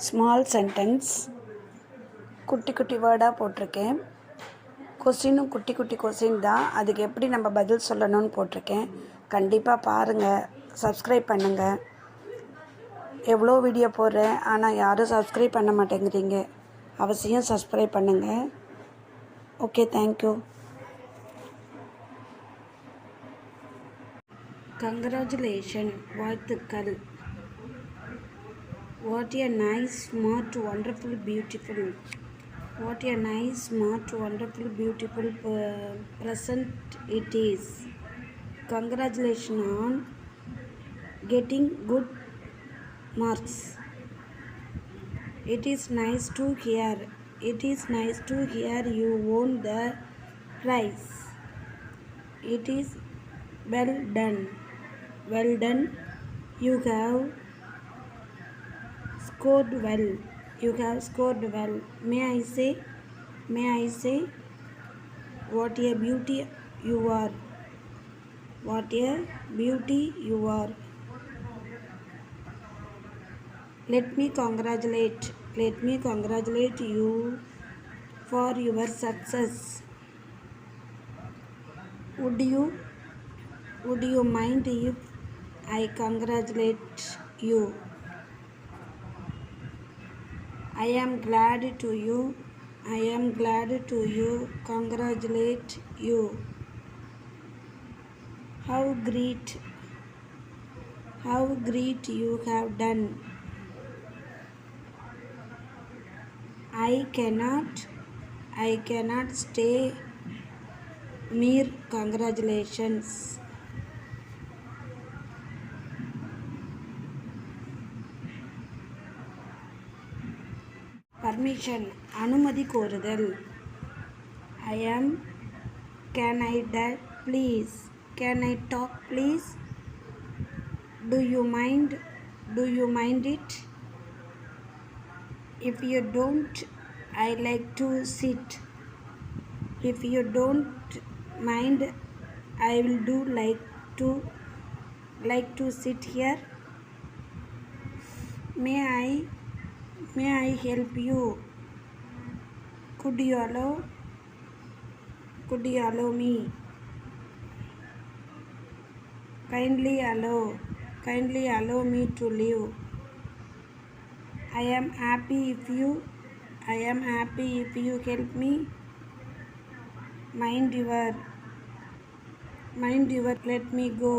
Small sentence குட்டி குட்டி வேர்டாக போட்டிருக்கேன். கொஸ்டினும் குட்டி குட்டி கொஸ்டின் தான். அதுக்கு எப்படி நம்ம பதில் சொல்லணும்னு போட்டிருக்கேன். கண்டிப்பாக பாருங்கள், சப்ஸ்கிரைப் பண்ணுங்கள். எவ்வளோ வீடியோ போடுறேன், ஆனால் யாரும் சப்ஸ்கிரைப் பண்ண மாட்டேங்கிறீங்க. அவசியம் சப்ஸ்கிரைப் பண்ணுங்கள். Okay, thank you. கங்க்ராச்சுலேஷன், வாழ்த்துக்கள். What a nice, smart, wonderful, beautiful. What a nice, smart, wonderful, beautiful present it is. Congratulations on getting good marks. It is nice to hear. It is nice to hear you won the prize. It is well done. Well done. You have scored well. You have scored well. May I say, what a beauty you are. What a beauty you are. Let me congratulate you for your success. Would you mind if I congratulate you? I am glad to congratulate you. How great you have done. I cannot stay mere congratulations. Permission, அனுமதி கோருதல். Can I talk please? Do you mind it? If you don't, I like to sit. If you don't mind, I will do like to sit here. May I help you? Could you allow me? Kindly allow me to leave. I am happy if you help me. Mind your let me go.